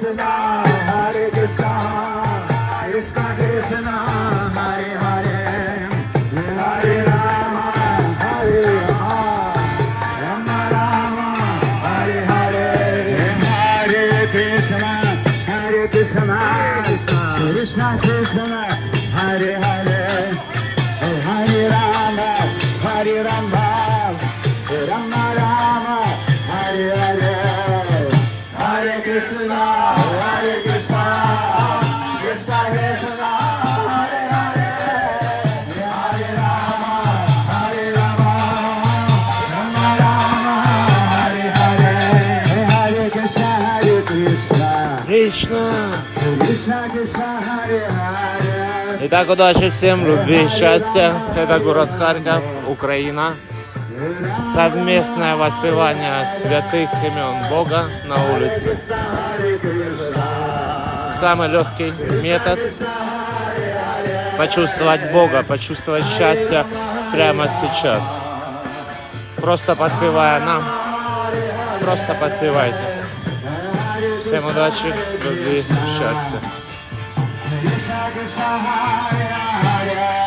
Krishna, Hare Krishna, Krishna Krishna, Hare Hare, Hare Rama, Hare Rama, Rama Rama, Hare Hare, Hare Krishna, Hare Krishna, Krishna Krishna, Hare Hare, Hare Rama, Hare Rama, Rama Rama, Hare Hare, Hare Krishna, Hare Krishna, Krishna Krishna, Hare Hare, Hare Rama, Hare Rama, Rama Rama, Hare Hare, Hare Krishna, Hare Krishna, Кришна. Krishna Krishna, Hare Hare. Итак, удачи всем, любви и счастья. Это город Харьков, Украина. Совместное воспевание святых имен Бога на улице. Самый легкий метод почувствовать Бога, почувствовать счастье прямо сейчас. Просто подпевая нам, просто подпевайте. Всем удачи, любви, счастья. Krishna Krishna, Hare Hare.